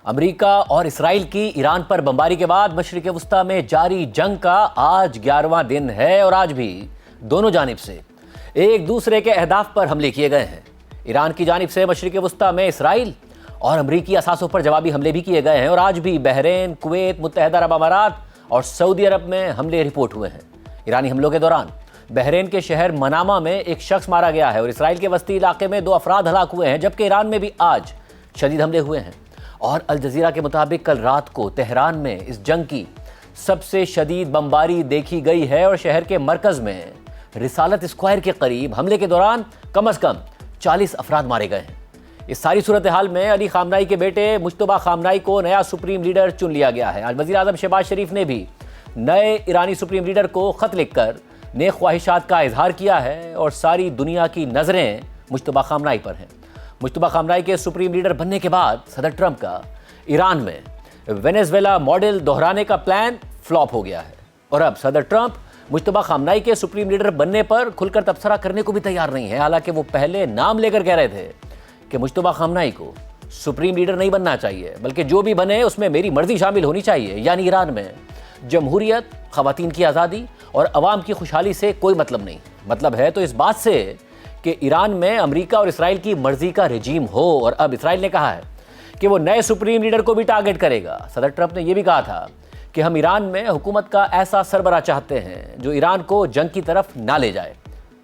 امریکہ اور اسرائیل کی ایران پر بمباری کے بعد مشرق وسطی میں جاری جنگ کا آج 11واں دن ہے اور آج بھی دونوں جانب سے ایک دوسرے کے اہداف پر حملے کیے گئے ہیں۔ ایران کی جانب سے مشرق وسطی میں اسرائیل اور امریکی اثاثوں پر جوابی حملے بھی کیے گئے ہیں اور آج بھی بحرین، کویت، متحدہ عرب امارات اور سعودی عرب میں حملے رپورٹ ہوئے ہیں۔ ایرانی حملوں کے دوران بحرین کے شہر منامہ میں ایک شخص مارا گیا ہے اور اسرائیل کے وسطی علاقے میں 2 افراد ہلاک ہوئے ہیں، جبکہ ایران میں بھی آج شدید حملے ہوئے ہیں۔ اور الجزیرہ کے مطابق کل رات کو تہران میں اس جنگ کی سب سے شدید بمباری دیکھی گئی ہے اور شہر کے مرکز میں رسالت اسکوائر کے قریب حملے کے دوران کم از کم 40 افراد مارے گئے ہیں۔ اس ساری صورتحال میں علی خامنائی کے بیٹے مجتبیٰ خامنائی کو نیا سپریم لیڈر چن لیا گیا ہے۔ آج وزیر اعظم شہباز شریف نے بھی نئے ایرانی سپریم لیڈر کو خط لکھ کر نیک خواہشات کا اظہار کیا ہے اور ساری دنیا کی نظریں مجتبیٰ خامنائی پر ہیں۔ مجتبیٰ خامنائی کے سپریم لیڈر بننے کے بعد صدر ٹرمپ کا ایران میں وینیزویلا ماڈل دہرانے کا پلان فلاپ ہو گیا ہے اور اب صدر ٹرمپ مجتبیٰ خامنائی کے سپریم لیڈر بننے پر کھل کر تبصرہ کرنے کو بھی تیار نہیں ہے، حالانکہ وہ پہلے نام لے کر کہہ رہے تھے کہ مجتبیٰ خامنائی کو سپریم لیڈر نہیں بننا چاہیے، بلکہ جو بھی بنے اس میں میری مرضی شامل ہونی چاہیے، یعنی ایران میں جمہوریت، خواتین کی آزادی اور عوام کی خوشحالی سے کوئی مطلب نہیں۔ مطلب ہے تو اس بات سے کہ ایران میں امریکہ اور اسرائیل کی مرضی کا رجیم ہو، اور اب اسرائیل نے کہا ہے کہ وہ نئے سپریم لیڈر کو بھی ٹارگٹ کرے گا۔ صدر ٹرمپ نے یہ بھی کہا تھا کہ ہم ایران میں حکومت کا ایسا سربراہ چاہتے ہیں جو ایران کو جنگ کی طرف نہ لے جائے۔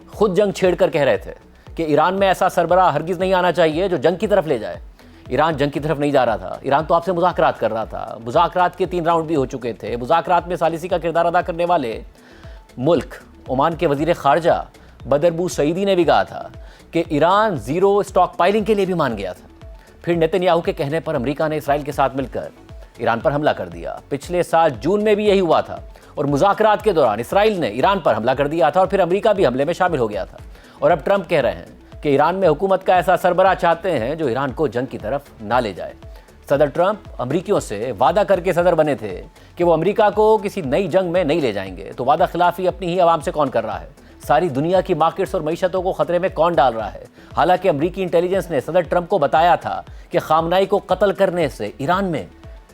خود جنگ چھیڑ کر کہہ رہے تھے کہ ایران میں ایسا سربراہ ہرگز نہیں آنا چاہیے جو جنگ کی طرف لے جائے۔ ایران جنگ کی طرف نہیں جا رہا تھا، ایران تو آپ سے مذاکرات کر رہا تھا۔ مذاکرات کے 3 راؤنڈ بھی ہو چکے تھے۔ مذاکرات میں ثالثی کا کردار ادا کرنے والے ملک عمان کے وزیر خارجہ بدربو سعیدی نے بھی کہا تھا کہ ایران زیرو اسٹاک پائلنگ کے لیے بھی مان گیا تھا۔ پھر نیتن یاہو کے کہنے پر امریکہ نے اسرائیل کے ساتھ مل کر ایران پر حملہ کر دیا۔ پچھلے سال جون میں بھی یہی ہوا تھا اور مذاکرات کے دوران اسرائیل نے ایران پر حملہ کر دیا تھا اور پھر امریکہ بھی حملے میں شامل ہو گیا تھا۔ اور اب ٹرمپ کہہ رہے ہیں کہ ایران میں حکومت کا ایسا سربراہ چاہتے ہیں جو ایران کو جنگ کی طرف نہ لے جائے۔ صدر ٹرمپ امریکیوں سے وعدہ کر کے صدر بنے تھے کہ وہ امریکہ کو کسی نئی جنگ میں نہیں لے جائیں گے، تو وعدہ خلافی اپنی ہی عوام سے کون کر رہا ہے؟ ساری دنیا کی مارکیٹس اور معیشتوں کو خطرے میں کون ڈال رہا ہے؟ حالانکہ امریکی انٹیلیجنس نے صدر ٹرمپ کو بتایا تھا کہ خامنائی کو قتل کرنے سے ایران میں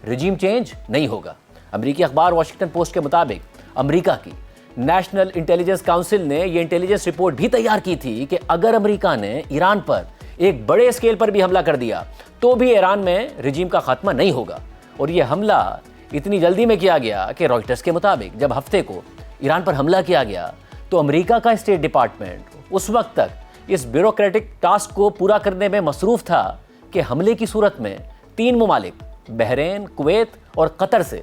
رجیم چینج نہیں ہوگا۔ امریکی اخبار واشنگٹن پوسٹ کے مطابق امریکہ کی نیشنل انٹیلیجنس کاؤنسل نے یہ انٹیلیجنس رپورٹ بھی تیار کی تھی کہ اگر امریکہ نے ایران پر ایک بڑے اسکیل پر بھی حملہ کر دیا تو بھی ایران میں رجیم کا خاتمہ نہیں ہوگا۔ اور یہ حملہ اتنی جلدی میں کیا گیا کہ رائٹرز کے مطابق جب ہفتے کو ایران پر حملہ کیا گیا تو امریکہ کا اسٹیٹ ڈپارٹمنٹ اس وقت تک اس بیوروکریٹک ٹاسک کو پورا کرنے میں مصروف تھا کہ حملے کی صورت میں 3 ممالک بحرین، کویت اور قطر سے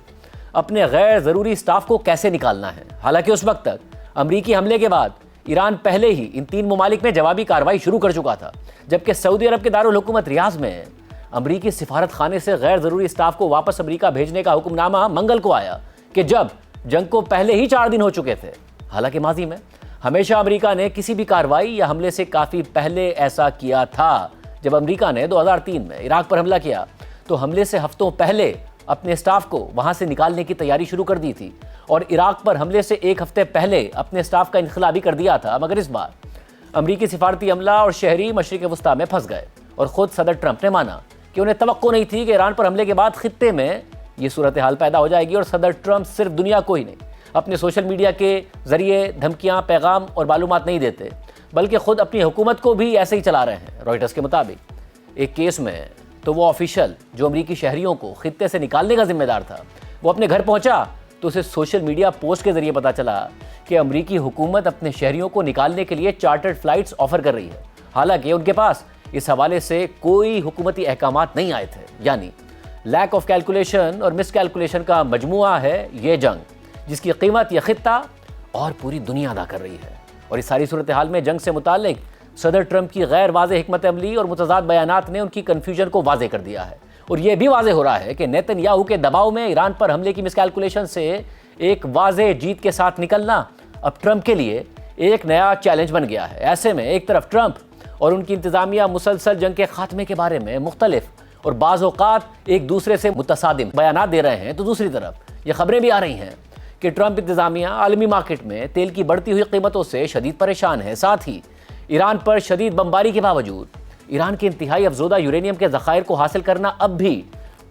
اپنے غیر ضروری سٹاف کو کیسے نکالنا ہے۔ حالانکہ اس وقت تک امریکی حملے کے بعد ایران پہلے ہی ان 3 ممالک میں جوابی کارروائی شروع کر چکا تھا، جبکہ سعودی عرب کے دارالحکومت ریاض میں امریکی سفارت خانے سے غیر ضروری سٹاف کو واپس امریکہ بھیجنے کا حکم نامہ منگل کو آیا کہ جب جنگ کو پہلے ہی 4 دن ہو چکے تھے۔ حالانکہ ماضی میں ہمیشہ امریکہ نے کسی بھی کارروائی یا حملے سے کافی پہلے ایسا کیا تھا۔ جب امریکہ نے 2003 میں عراق پر حملہ کیا تو حملے سے ہفتوں پہلے اپنے سٹاف کو وہاں سے نکالنے کی تیاری شروع کر دی تھی اور عراق پر حملے سے 1 ہفتے پہلے اپنے سٹاف کا انخلا بھی کر دیا تھا، مگر اس بار امریکی سفارتی عملہ اور شہری مشرق وسطی میں پھنس گئے اور خود صدر ٹرمپ نے مانا کہ انہیں توقع نہیں تھی کہ ایران پر حملے کے بعد خطے میں یہ صورتحال پیدا ہو جائے گی۔ اور صدر ٹرمپ صرف دنیا کو ہی نہیں، اپنے سوشل میڈیا کے ذریعے دھمکیاں، پیغام اور معلومات نہیں دیتے، بلکہ خود اپنی حکومت کو بھی ایسے ہی چلا رہے ہیں۔ رائٹرز کے مطابق ایک کیس میں تو وہ آفیشل جو امریکی شہریوں کو خطے سے نکالنے کا ذمہ دار تھا، وہ اپنے گھر پہنچا تو اسے سوشل میڈیا پوسٹ کے ذریعے پتا چلا کہ امریکی حکومت اپنے شہریوں کو نکالنے کے لیے چارٹرڈ فلائٹس آفر کر رہی ہے، حالانکہ ان کے پاس اس حوالے سے کوئی حکومتی احکامات نہیں آئے تھے۔ یعنی لیک آف کیلکولیشن اور مس کیلکولیشن کا مجموعہ ہے یہ جنگ، جس کی قیمت یہ خطہ اور پوری دنیا ادا کر رہی ہے۔ اور اس ساری صورتحال میں جنگ سے متعلق صدر ٹرمپ کی غیر واضح حکمت عملی اور متضاد بیانات نے ان کی کنفیوژن کو واضح کر دیا ہے، اور یہ بھی واضح ہو رہا ہے کہ نیتن یاہو کے دباؤ میں ایران پر حملے کی مس کیلکولیشن سے ایک واضح جیت کے ساتھ نکلنا اب ٹرمپ کے لیے ایک نیا چیلنج بن گیا ہے۔ ایسے میں ایک طرف ٹرمپ اور ان کی انتظامیہ مسلسل جنگ کے خاتمے کے بارے میں مختلف اور بعض اوقات ایک دوسرے سے متصادم بیانات دے رہے ہیں، تو دوسری طرف یہ خبریں بھی آ رہی ہیں کہ ٹرمپ انتظامیہ عالمی مارکیٹ میں تیل کی بڑھتی ہوئی قیمتوں سے شدید پریشان ہے۔ ساتھ ہی ایران پر شدید بمباری کے باوجود ایران کے انتہائی افزودہ یورینیم کے ذخائر کو حاصل کرنا اب بھی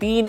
3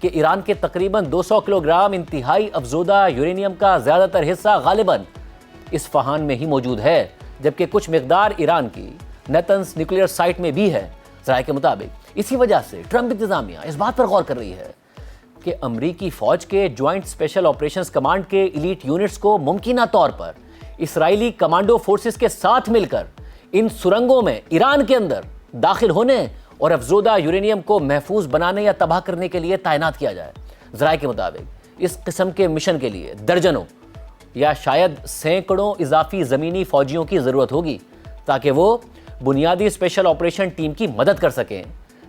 کہ ایران کے تقریباً 200 کلو گرام انتہائی افزودہ یورینیم کا زیادہ تر حصہ غالباً اصفہان میں ہی موجود ہے، جبکہ کچھ مقدار ایران کی نیتنز نیوکلیئر سائٹ میں بھی ہے۔ ذرائع کے مطابق اسی وجہ سے ٹرمپ انتظامیہ اس بات پر غور کر رہی ہے کہ امریکی فوج کے جوائنٹ اسپیشل آپریشنز کمانڈ کے ایلیٹ یونٹس کو ممکنہ طور پر اسرائیلی کمانڈو فورسز کے ساتھ مل کر ان سرنگوں میں ایران کے اندر داخل ہونے اور افزودہ یورینیم کو محفوظ بنانے یا تباہ کرنے کے لیے تعینات کیا جائے۔ ذرائع کے مطابق اس قسم کے مشن کے لیے درجنوں یا شاید سینکڑوں اضافی زمینی فوجیوں کی ضرورت ہوگی تاکہ وہ بنیادی اسپیشل آپریشن ٹیم کی مدد کر سکیں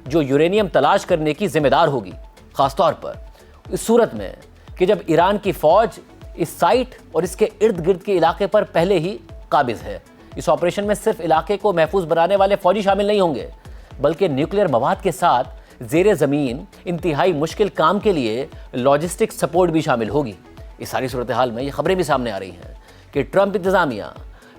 جو یورینیم تلاش کرنے کی ذمہ دار ہوگی، خاص طور پر اس صورت میں کہ جب ایران کی فوج اس سائٹ اور اس کے ارد گرد کے علاقے پر پہلے ہی قابض ہے۔ اس آپریشن میں صرف علاقے کو محفوظ بنانے والے فوجی شامل نہیں ہوں گے، بلکہ نیوکلیئر مواد کے ساتھ زیر زمین انتہائی مشکل کام کے لیے لاجسٹک سپورٹ بھی شامل ہوگی۔ اس ساری صورتحال میں یہ خبریں بھی سامنے آ رہی ہیں کہ ٹرمپ انتظامیہ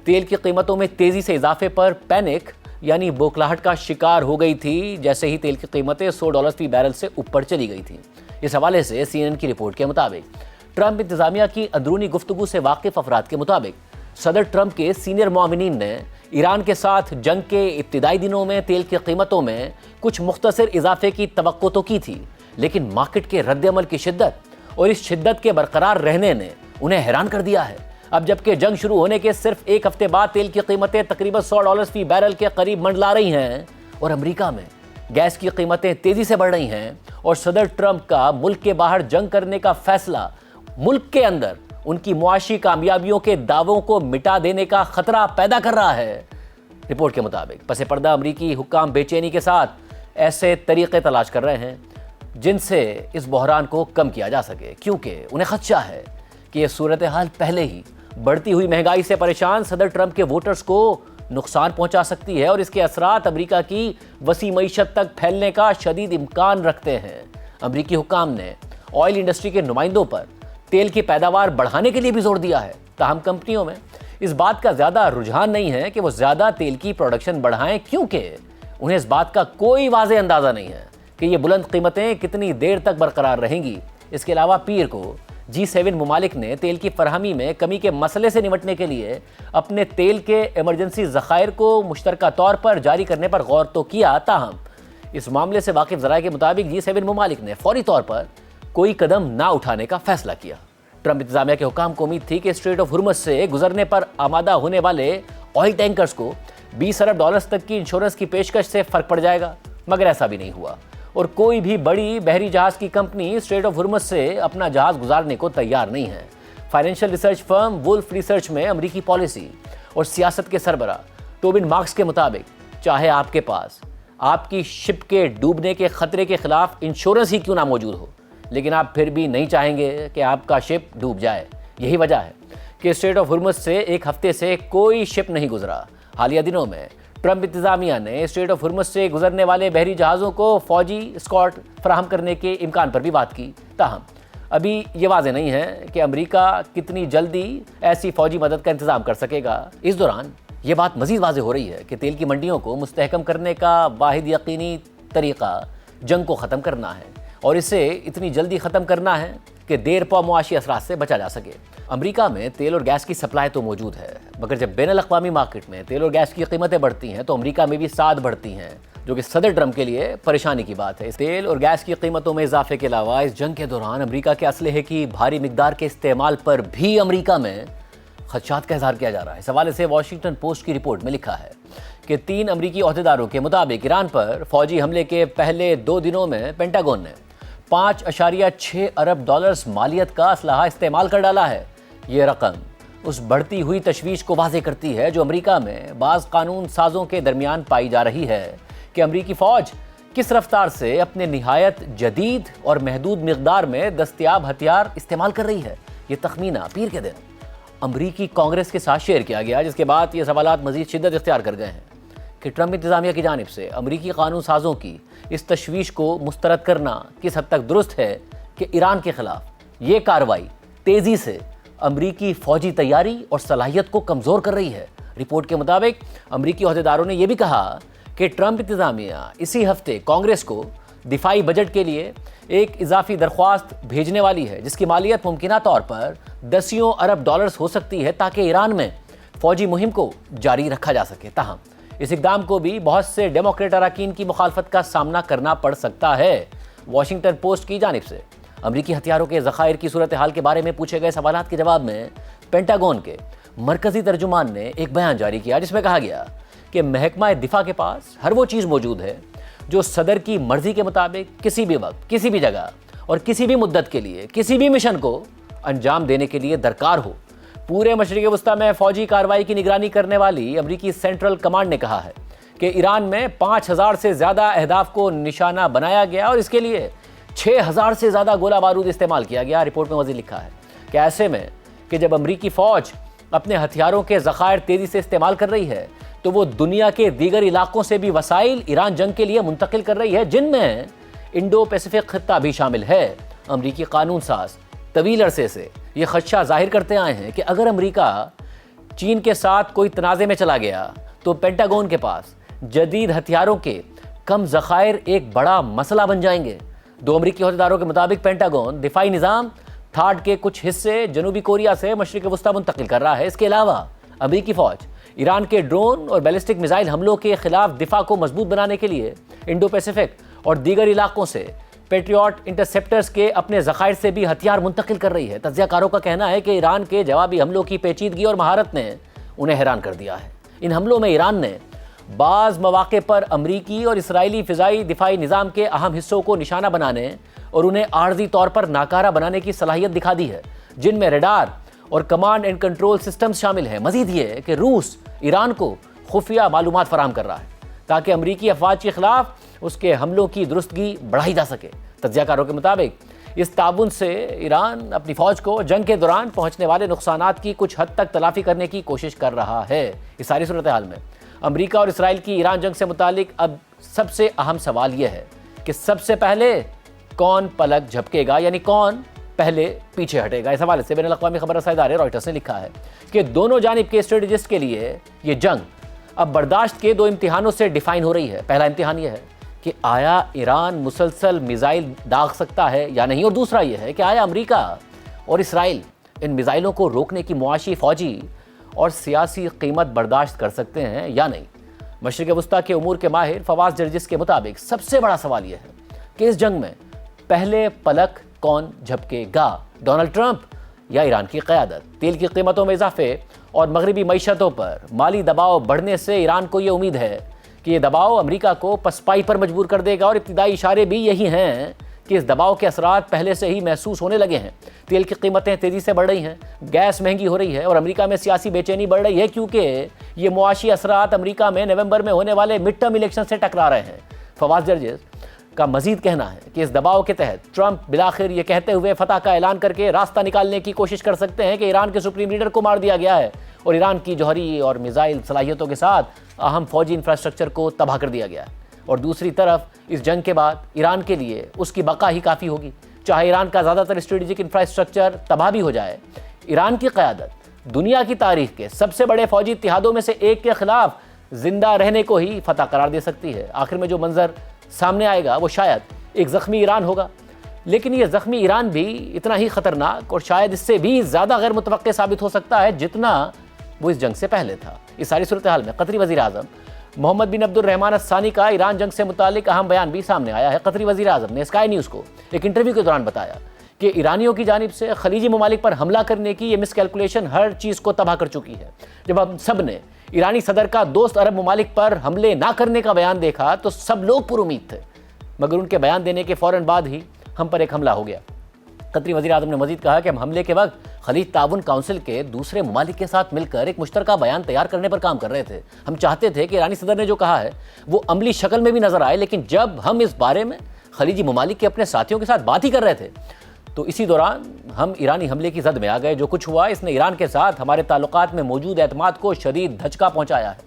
تیل کی قیمتوں میں تیزی سے اضافے پر پینک یعنی بوکھلاہٹ کا شکار ہو گئی تھی جیسے ہی تیل کی قیمتیں $100 فی بیرل سے اوپر چلی گئی تھیں۔ اس حوالے سے CNN کی رپورٹ کے مطابق ٹرمپ انتظامیہ کی اندرونی گفتگو سے واقف افراد کے مطابق صدر ٹرمپ کے سینئر معاونین نے ایران کے ساتھ جنگ کے ابتدائی دنوں میں تیل کی قیمتوں میں کچھ مختصر اضافے کی توقع تو کی تھی، لیکن مارکیٹ کے رد عمل کی شدت اور اس شدت کے برقرار رہنے نے انہیں حیران کر دیا ہے۔ اب جبکہ جنگ شروع ہونے کے صرف ایک ہفتے بعد تیل کی قیمتیں تقریباً $100 فی بیرل کے قریب منڈلا رہی ہیں اور امریکہ میں گیس کی قیمتیں تیزی سے بڑھ رہی ہیں اور صدر ٹرمپ کا ملک کے باہر جنگ کرنے کا فیصلہ ملک کے اندر ان کی معاشی کامیابیوں کے دعووں کو مٹا دینے کا خطرہ پیدا کر رہا ہے۔ رپورٹ کے مطابق پس پردہ امریکی حکام بے چینی کے ساتھ ایسے طریقے تلاش کر رہے ہیں جن سے اس بحران کو کم کیا جا سکے، کیونکہ انہیں خدشہ ہے کہ یہ صورتحال پہلے ہی بڑھتی ہوئی مہنگائی سے پریشان صدر ٹرمپ کے ووٹرز کو نقصان پہنچا سکتی ہے اور اس کے اثرات امریکہ کی وسیع معیشت تک پھیلنے کا شدید امکان رکھتے ہیں۔ امریکی حکام نے آئل انڈسٹری کے نمائندوں پر تیل کی پیداوار بڑھانے کے لیے بھی زور دیا ہے، تاہم کمپنیوں میں اس بات کا زیادہ رجحان نہیں ہے کہ وہ زیادہ تیل کی پروڈکشن بڑھائیں، کیونکہ انہیں اس بات کا کوئی واضح اندازہ نہیں ہے کہ یہ بلند قیمتیں کتنی دیر تک برقرار رہیں گی۔ اس کے علاوہ پیر کو G7 ممالک نے تیل کی فراہمی میں کمی کے مسئلے سے نمٹنے کے لیے اپنے تیل کے ایمرجنسی ذخائر کو مشترکہ طور پر جاری کرنے پر غور تو کیا، تاہم اس معاملے سے واقف ذرائع کے مطابق G7 ممالک نے فوری طور پر کوئی قدم نہ اٹھانے کا فیصلہ کیا۔ ٹرمپ انتظامیہ کے حکام کو امید تھی کہ اسٹریٹ آف ہرمز سے گزرنے پر آمادہ ہونے والے آئل ٹینکرز کو $20 ارب تک کی انشورنس کی پیشکش سے فرق پڑ جائے گا، مگر ایسا بھی نہیں ہوا اور کوئی بھی بڑی بحری جہاز کی کمپنی اسٹریٹ آف ہرمز سے اپنا جہاز گزارنے کو تیار نہیں ہے۔ فائنینشیل ریسرچ فرم وولف ریسرچ میں امریکی پالیسی اور سیاست کے سربراہ ٹوبن مارکس کے مطابق چاہے آپ کے پاس آپ کی شپ کے ڈوبنے کے خطرے کے خلاف انشورنس ہی کیوں نہ موجود ہو، لیکن آپ پھر بھی نہیں چاہیں گے کہ آپ کا شپ ڈوب جائے۔ یہی وجہ ہے کہ اسٹریٹ آف ہرمز سے ایک ہفتے سے کوئی شپ نہیں گزرا۔ حالیہ دنوں میں ٹرمپ انتظامیہ نے اسٹریٹ آف ہرمز سے گزرنے والے بحری جہازوں کو فوجی اسکارٹ فراہم کرنے کے امکان پر بھی بات کی، تاہم ابھی یہ واضح نہیں ہے کہ امریکہ کتنی جلدی ایسی فوجی مدد کا انتظام کر سکے گا۔ اس دوران یہ بات مزید واضح ہو رہی ہے کہ تیل کی منڈیوں کو مستحکم کرنے کا واحد یقینی طریقہ جنگ کو ختم کرنا ہے اور اسے اتنی جلدی ختم کرنا ہے کہ دیر پا معاشی اثرات سے بچا جا سکے۔ امریکہ میں تیل اور گیس کی سپلائی تو موجود ہے، مگر جب بین الاقوامی مارکیٹ میں تیل اور گیس کی قیمتیں بڑھتی ہیں تو امریکہ میں بھی ساتھ بڑھتی ہیں، جو کہ صدر ٹرمپ کے لیے پریشانی کی بات ہے۔ تیل اور گیس کی قیمتوں میں اضافے کے علاوہ اس جنگ کے دوران امریکہ کے اسلحے کی بھاری مقدار کے استعمال پر بھی امریکہ میں خدشات کا اظہار کیا جا رہا ہے۔ اس حوالے سے واشنگٹن پوسٹ کی رپورٹ میں لکھا ہے کہ 3 امریکی عہدیداروں کے مطابق ایران پر فوجی حملے کے پہلے 2 دنوں میں پینٹاگون نے $5.6 ارب مالیت کا اسلحہ استعمال کر ڈالا ہے۔ یہ رقم اس بڑھتی ہوئی تشویش کو واضح کرتی ہے جو امریکہ میں بعض قانون سازوں کے درمیان پائی جا رہی ہے کہ امریکی فوج کس رفتار سے اپنے نہایت جدید اور محدود مقدار میں دستیاب ہتھیار استعمال کر رہی ہے۔ یہ تخمینہ پیر کے دن امریکی کانگریس کے ساتھ شیئر کیا گیا، جس کے بعد یہ سوالات مزید شدت اختیار کر گئے ہیں کہ ٹرمپ انتظامیہ کی جانب سے امریکی قانون سازوں کی اس تشویش کو مسترد کرنا کس حد تک درست ہے کہ ایران کے خلاف یہ کارروائی تیزی سے امریکی فوجی تیاری اور صلاحیت کو کمزور کر رہی ہے۔ رپورٹ کے مطابق امریکی عہدیداروں نے یہ بھی کہا کہ ٹرمپ انتظامیہ اسی ہفتے کانگریس کو دفاعی بجٹ کے لیے ایک اضافی درخواست بھیجنے والی ہے جس کی مالیت ممکنہ طور پر دسیوں ارب ڈالرز ہو سکتی ہے تاکہ ایران میں فوجی مہم کو جاری رکھا جا سکے۔ تاہم اس اقدام کو بھی بہت سے ڈیموکریٹ اراکین کی مخالفت کا سامنا کرنا پڑ سکتا ہے۔ واشنگٹن پوسٹ کی جانب سے امریکی ہتھیاروں کے ذخائر کی صورتحال کے بارے میں پوچھے گئے سوالات کے جواب میں پینٹاگون کے مرکزی ترجمان نے ایک بیان جاری کیا جس میں کہا گیا کہ محکمہ دفاع کے پاس ہر وہ چیز موجود ہے جو صدر کی مرضی کے مطابق کسی بھی وقت، کسی بھی جگہ اور کسی بھی مدت کے لیے کسی بھی مشن کو انجام دینے کے لیے درکار ہو۔ پورے مشرق وسطیٰ میں فوجی کارروائی کی نگرانی کرنے والی امریکی سینٹرل کمانڈ نے کہا ہے کہ ایران میں 5000 سے زیادہ اہداف کو نشانہ بنایا گیا اور اس کے لیے 6000 سے زیادہ گولہ بارود استعمال کیا گیا۔ رپورٹ میں مزید لکھا ہے کہ ایسے میں کہ جب امریکی فوج اپنے ہتھیاروں کے ذخائر تیزی سے استعمال کر رہی ہے تو وہ دنیا کے دیگر علاقوں سے بھی وسائل ایران جنگ کے لیے منتقل کر رہی ہے جن میں انڈو پیسیفک خطہ بھی شامل ہے۔ امریکی قانون ساز طویل عرصے سے یہ خدشہ ظاہر کرتے آئے ہیں کہ اگر امریکہ چین کے ساتھ کوئی تنازع میں چلا گیا تو پینٹاگون کے پاس جدید ہتھیاروں کے کم ذخائر ایک بڑا مسئلہ بن جائیں گے۔ دو امریکی عہدیداروں کے مطابق پینٹاگون دفاعی نظام تھاڈ کے کچھ حصے جنوبی کوریا سے مشرق وسطیٰ منتقل کر رہا ہے۔ اس کے علاوہ امریکی فوج ایران کے ڈرون اور بیلسٹک میزائل حملوں کے خلاف دفاع کو مضبوط بنانے کے لیے انڈو پیسیفک اور دیگر علاقوں سے پیٹریوٹ انٹرسیپٹرز کے اپنے ذخائر سے بھی ہتھیار منتقل کر رہی ہے۔ تجزیہ کاروں کا کہنا ہے کہ ایران کے جوابی حملوں کی پیچیدگی اور مہارت نے انہیں حیران کر دیا ہے۔ ان حملوں میں ایران نے بعض مواقع پر امریکی اور اسرائیلی فضائی دفاعی نظام کے اہم حصوں کو نشانہ بنانے اور انہیں عارضی طور پر ناکارہ بنانے کی صلاحیت دکھا دی ہے جن میں ریڈار اور کمانڈ اینڈ کنٹرول سسٹمز شامل ہیں۔ مزید یہ کہ روس ایران کو خفیہ معلومات فراہم کر رہا ہے تاکہ امریکی افواج کے خلاف اس کے حملوں کی درستگی بڑھائی جا سکے۔ تجزیہ کاروں کے مطابق اس تعاون سے ایران اپنی فوج کو جنگ کے دوران پہنچنے والے نقصانات کی کچھ حد تک تلافی کرنے کی کوشش کر رہا ہے۔ اس ساری صورتحال میں امریکا اور اسرائیل کی ایران جنگ سے متعلق اب سب سے اہم سوال یہ ہے کہ سب سے پہلے کون پلک جھپکے گا، یعنی کون پہلے پیچھے ہٹے گا۔ اس حوالے سے بین الاقوامی خبر رساں ادارے رائٹرز نے لکھا ہے کہ دونوں جانب کے اسٹریٹجسٹ کے لیے یہ جنگ اب برداشت کے دو امتحانوں سے ڈیفائن ہو رہی ہے۔ پہلا امتحان یہ ہے کہ آیا ایران مسلسل میزائل داغ سکتا ہے یا نہیں، اور دوسرا یہ ہے کہ آیا امریکہ اور اسرائیل ان میزائلوں کو روکنے کی معاشی، فوجی اور سیاسی قیمت برداشت کر سکتے ہیں یا نہیں۔ مشرق وسطیٰ کے امور کے ماہر فواز جرجس کے مطابق سب سے بڑا سوال یہ ہے کہ اس جنگ میں پہلے پلک کون جھپکے گا، ڈونلڈ ٹرمپ یا ایران کی قیادت۔ تیل کی قیمتوں میں اضافے اور مغربی معیشتوں پر مالی دباؤ بڑھنے سے ایران کو یہ امید ہے کہ یہ دباؤ امریکہ کو پسپائی پر مجبور کر دے گا، اور ابتدائی اشارے بھی یہی ہیں کہ اس دباؤ کے اثرات پہلے سے ہی محسوس ہونے لگے ہیں۔ تیل کی قیمتیں تیزی سے بڑھ رہی ہیں، گیس مہنگی ہو رہی ہے اور امریکہ میں سیاسی بے چینی بڑھ رہی ہے کیونکہ یہ معاشی اثرات امریکہ میں نومبر میں ہونے والے مڈ ٹرم الیکشن سے ٹکرا رہے ہیں۔ فواز جرجس کا مزید کہنا ہے کہ اس دباؤ کے تحت ٹرمپ بالآخر یہ کہتے ہوئے فتح کا اعلان کر کے راستہ نکالنے کی کوشش کر سکتے ہیں کہ ایران کے سپریم لیڈر کو مار دیا گیا ہے اور ایران کی جوہری اور میزائل صلاحیتوں کے ساتھ اہم فوجی انفراسٹرکچر کو تباہ کر دیا گیا ہے، اور دوسری طرف اس جنگ کے بعد ایران کے لیے اس کی بقا ہی کافی ہوگی۔ چاہے ایران کا زیادہ تر اسٹریٹجک انفراسٹرکچر تباہ بھی ہو جائے، ایران کی قیادت دنیا کی تاریخ کے سب سے بڑے فوجی اتحادوں میں سے ایک کے خلاف زندہ رہنے کو ہی فتح قرار دے سکتی ہے۔ آخر میں جو منظر سامنے آئے گا وہ شاید ایک زخمی ایران ہوگا، لیکن یہ زخمی ایران بھی اتنا ہی خطرناک اور شاید اس سے بھی زیادہ غیر متوقع ثابت ہو سکتا ہے جتنا وہ اس جنگ سے پہلے تھا۔ اس ساری صورتحال میں قطری وزیر اعظم محمد بن عبد الرحمن الثانی کا ایران جنگ سے متعلق اہم بیان بھی سامنے آیا ہے۔ قطری وزیر اعظم نے اسکائی نیوز کو ایک انٹرویو کے دوران بتایا کہ ایرانیوں کی جانب سے خلیجی ممالک پر حملہ کرنے کی یہ مس کیلکولیشن ہر چیز کو تباہ کر چکی ہے۔ جب ہم سب نے ایرانی صدر کا دوست عرب ممالک پر حملے نہ کرنے کا بیان دیکھا تو سب لوگ پر امید تھے، مگر ان کے بیان دینے کے فوراً بعد ہی ہم پر ایک حملہ ہو گیا۔ قطری وزیر اعظم نے مزید کہا کہ ہم حملے کے وقت خلیج تعاون کونسل کے دوسرے ممالک کے ساتھ مل کر ایک مشترکہ بیان تیار کرنے پر کام کر رہے تھے۔ ہم چاہتے تھے کہ ایرانی صدر نے جو کہا ہے وہ عملی شکل میں بھی نظر آئے، لیکن جب ہم اس بارے میں خلیجی ممالک کے اپنے ساتھیوں کے ساتھ بات ہی کر رہے تھے تو اسی دوران ہم ایرانی حملے کی زد میں آ گئے۔ جو کچھ ہوا اس نے ایران کے ساتھ ہمارے تعلقات میں موجود اعتماد کو شدید دھچکا پہنچایا ہے۔